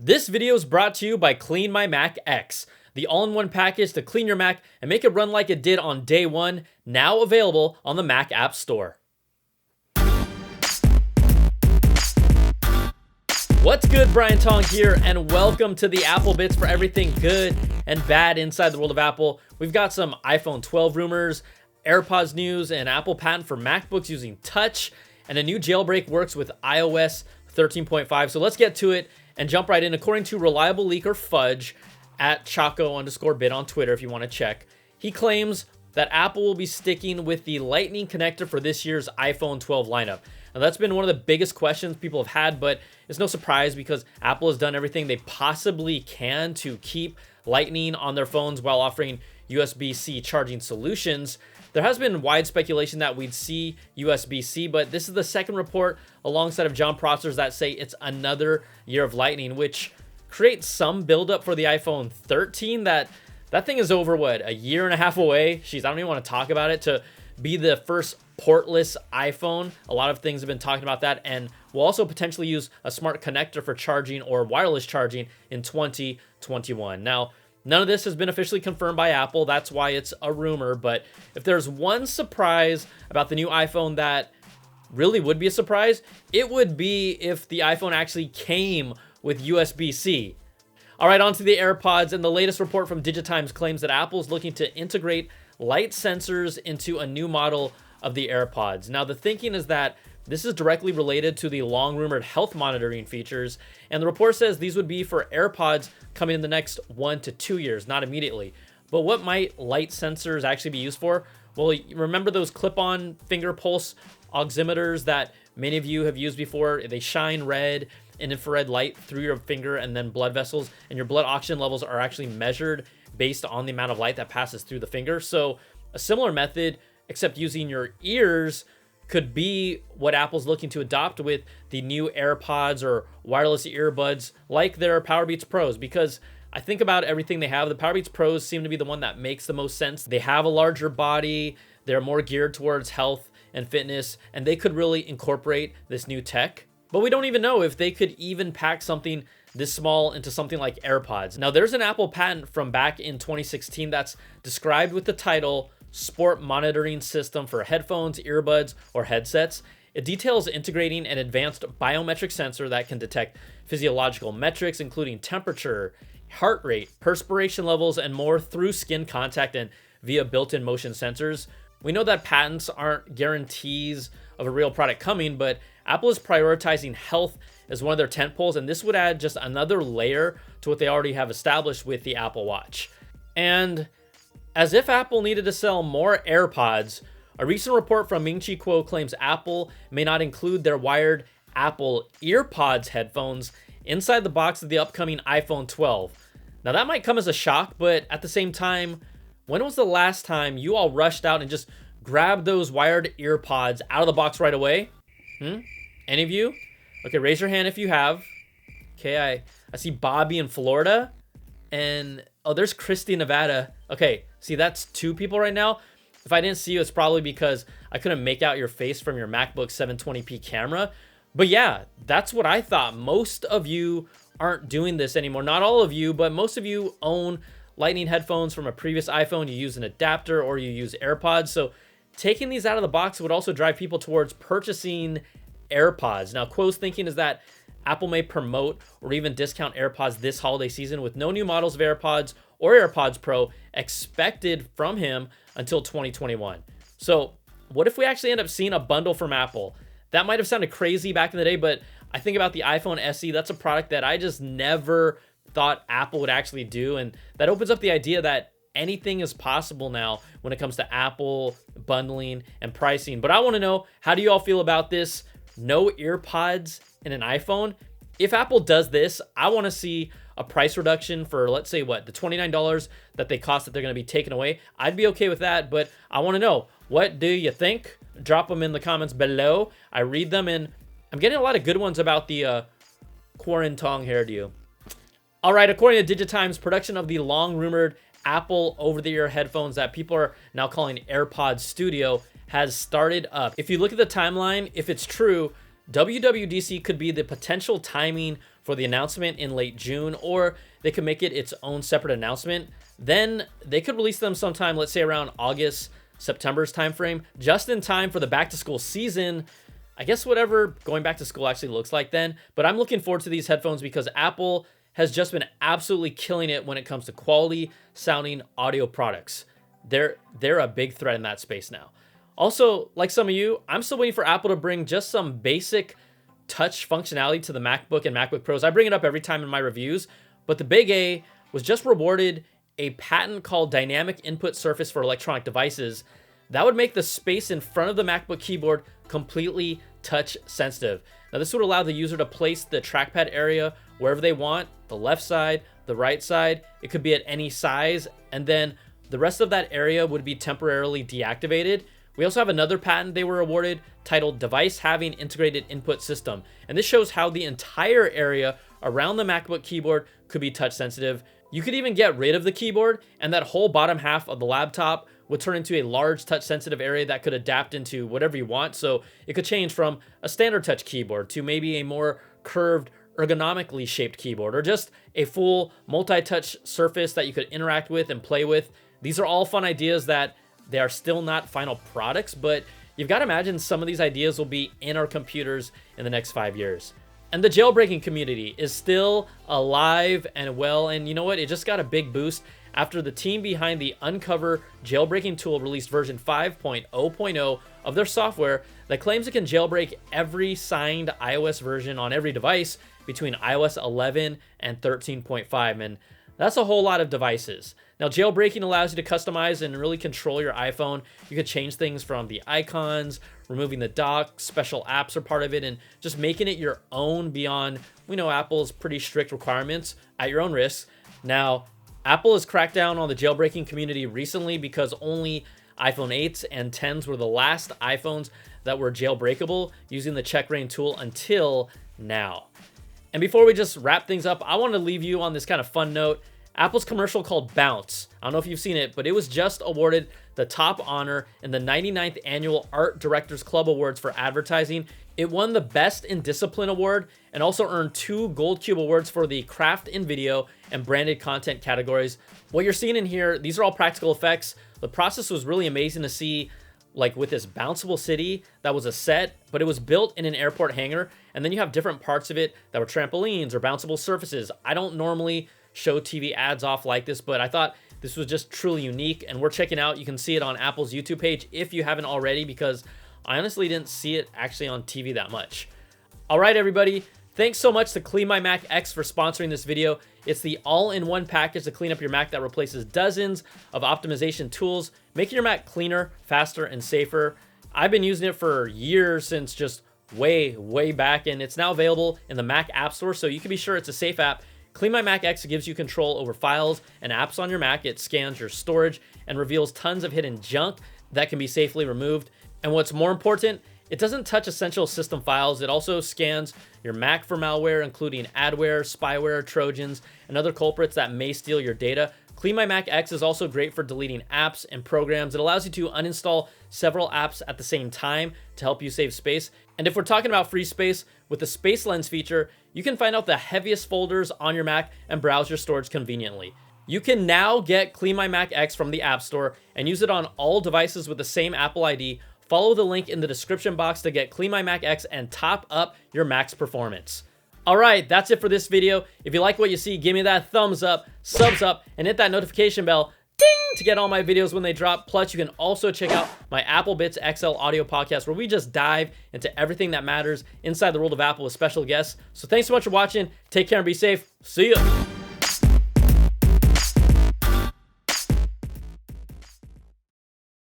This video is brought to you by Clean My Mac X, the all-in-one package to clean your Mac and make it run like it did on day one, now available on the Mac App Store. What's good, Brian Tong here, and welcome to the Apple Bits for everything good and bad inside the world of Apple. We've got some iPhone 12 rumors, AirPods news, an Apple patent for MacBooks using Touch, and a new jailbreak works with iOS 13.5. So let's get to it and jump right in. According to reliable leaker Fudge at Choco_bit on Twitter, if you want to check, he claims that Apple will be sticking with the Lightning connector for this year's iPhone 12 lineup. Now, that's been one of the biggest questions people have had, but it's no surprise because Apple has done everything they possibly can to keep Lightning on their phones while offering USB-C charging solutions. There has been wide speculation that we'd see USB-C, but this is the second report alongside of John Prosser's that say it's another year of Lightning, which creates some buildup for the iPhone 13. That thing is over, what, a year and a half away? Jeez, I don't even want to talk about it. To be the first portless iPhone, a lot of things have been talking about that, and we'll also potentially use a smart connector for charging or wireless charging in 2021. Now, none of this has been officially confirmed by Apple. That's why it's a rumor. But if there's one surprise about the new iPhone that really would be a surprise, it would be if the iPhone actually came with USB-C. All right, on to the AirPods. And the latest report from Digitimes claims that Apple's looking to integrate light sensors into a new model of the AirPods. Now, the thinking is that this is directly related to the long-rumored health monitoring features, and the report says these would be for AirPods coming in the next 1 to 2 years, not immediately. But what might light sensors actually be used for? Well, remember those clip-on finger pulse oximeters that many of you have used before? They shine red and infrared light through your finger and then blood vessels, and your blood oxygen levels are actually measured based on the amount of light that passes through the finger. So a similar method, except using your ears, could be what Apple's looking to adopt with the new AirPods or wireless earbuds like their Powerbeats Pros, because I think about everything they have. The Powerbeats Pros seem to be the one that makes the most sense. They have a larger body, they're more geared towards health and fitness, and they could really incorporate this new tech. But we don't even know if they could even pack something this small into something like AirPods. Now, there's an Apple patent from back in 2016 that's described with the title Sport Monitoring System for Headphones, Earbuds, or Headsets. It details integrating an advanced biometric sensor that can detect physiological metrics, including temperature, heart rate, perspiration levels, and more through skin contact and via built-in motion sensors. We know that patents aren't guarantees of a real product coming, but Apple is prioritizing health as one of their tentpoles, and this would add just another layer to what they already have established with the Apple Watch. And as if Apple needed to sell more AirPods, a recent report from Ming-Chi Kuo claims Apple may not include their wired Apple EarPods headphones inside the box of the upcoming iPhone 12. Now, that might come as a shock, but at the same time, when was the last time you all rushed out and just grabbed those wired EarPods out of the box right away? Any of you? Okay, raise your hand if you have. Okay, I see Bobby in Florida. And, oh, there's Christy in Nevada. Okay, see, that's 2 people right now. If I didn't see you, it's probably because I couldn't make out your face from your MacBook 720p camera. But yeah, that's what I thought. Most of you aren't doing this anymore. Not all of you, but most of you own Lightning headphones from a previous iPhone. You use an adapter or you use AirPods. So taking these out of the box would also drive people towards purchasing AirPods. Now, Quo's thinking is that Apple may promote or even discount AirPods this holiday season with no new models of AirPods or AirPods Pro expected from him until 2021. So what if we actually end up seeing a bundle from Apple? That might have sounded crazy back in the day, but I think about the iPhone SE. That's a product that I just never thought Apple would actually do. And that opens up the idea that anything is possible now when it comes to Apple bundling and pricing. But I want to know, how do you all feel about this? No EarPods in an iPhone? If Apple does this, I want to see a price reduction for, let's say, what, the $29 that they cost that they're going to be taken away. I'd be okay with that, but I want to know, what do you think? Drop them in the comments below. I read them, and I'm getting a lot of good ones about the Tong hairdo. All right, according to Digitimes, production of the long-rumored Apple over-the-ear headphones that people are now calling AirPod Studio has started up. If you look at the timeline, if it's true, WWDC could be the potential timing for the announcement in late June, or they could make it its own separate announcement. Then they could release them sometime, let's say around August, September's timeframe, just in time for the back to school season. I guess whatever going back to school actually looks like then. But I'm looking forward to these headphones because Apple has just been absolutely killing it when it comes to quality sounding audio products. They're a big threat in that space now. Also, like some of you, I'm still waiting for Apple to bring just some basic touch functionality to the MacBook and MacBook Pros. I bring it up every time in my reviews, but the big A was just rewarded a patent called Dynamic Input Surface for Electronic Devices. That would make the space in front of the MacBook keyboard completely touch sensitive. Now, this would allow the user to place the trackpad area wherever they want, the left side, the right side. It could be at any size, and then the rest of that area would be temporarily deactivated. We also have another patent they were awarded titled Device Having Integrated Input System. And this shows how the entire area around the MacBook keyboard could be touch sensitive. You could even get rid of the keyboard, and that whole bottom half of the laptop would turn into a large touch sensitive area that could adapt into whatever you want. So it could change from a standard touch keyboard to maybe a more curved, ergonomically shaped keyboard, or just a full multi-touch surface that you could interact with and play with. These are all fun ideas that they are still not final products, but you've got to imagine some of these ideas will be in our computers in the next 5 years. And the jailbreaking community is still alive and well, and you know what? It just got a big boost after the team behind the Uncover jailbreaking tool released version 5.0.0 of their software that claims it can jailbreak every signed iOS version on every device between iOS 11 and 13.5, and that's a whole lot of devices. Now, jailbreaking allows you to customize and really control your iPhone. You could change things from the icons, removing the dock, special apps are part of it, and just making it your own beyond, we know, Apple's pretty strict requirements at your own risk. Now, Apple has cracked down on the jailbreaking community recently because only iPhone 8s and 10s were the last iPhones that were jailbreakable using the check rain tool until now. And before we just wrap things up, I want to leave you on this kind of fun note. Apple's commercial called Bounce, I don't know if you've seen it, but it was just awarded the top honor in the 99th Annual Art Directors Club Awards for advertising. It won the Best in Discipline award and also earned 2 Gold Cube awards for the Craft in Video and Branded Content categories. What you're seeing in here, these are all practical effects. The process was really amazing to see, like with this bounceable city that was a set, but it was built in an airport hangar, and then you have different parts of it that were trampolines or bounceable surfaces. I don't normally show TV ads off like this, but I thought this was just truly unique, and we're checking out. You can see it on Apple's YouTube page if you haven't already, because I honestly didn't see it actually on TV that much. All right, everybody. Thanks so much to Clean My Mac X for sponsoring this video. It's the all-in-one package to clean up your Mac that replaces dozens of optimization tools, making your Mac cleaner, faster, and safer. I've been using it for years, since just way back, and it's now available in the Mac App Store, so you can be sure it's a safe app. Clean My Mac X gives you control over files and apps on your Mac. It scans your storage and reveals tons of hidden junk that can be safely removed. And what's more important, it doesn't touch essential system files. It also scans your Mac for malware, including adware, spyware, trojans, and other culprits that may steal your data. Clean My Mac X is also great for deleting apps and programs. It allows you to uninstall several apps at the same time to help you save space. And if we're talking about free space, with the Space Lens feature, you can find out the heaviest folders on your Mac and browse your storage conveniently. You can now get Clean My Mac X from the App Store and use it on all devices with the same Apple ID. Follow the link in the description box to get Clean My Mac X and top up your Mac's performance. All right, that's it for this video. If you like what you see, give me that thumbs up, subs up, and hit that notification bell, ding, to get all my videos when they drop. Plus, you can also check out my Apple Bits XL audio podcast, where we just dive into everything that matters inside the world of Apple with special guests. So thanks so much for watching. Take care and be safe. See ya.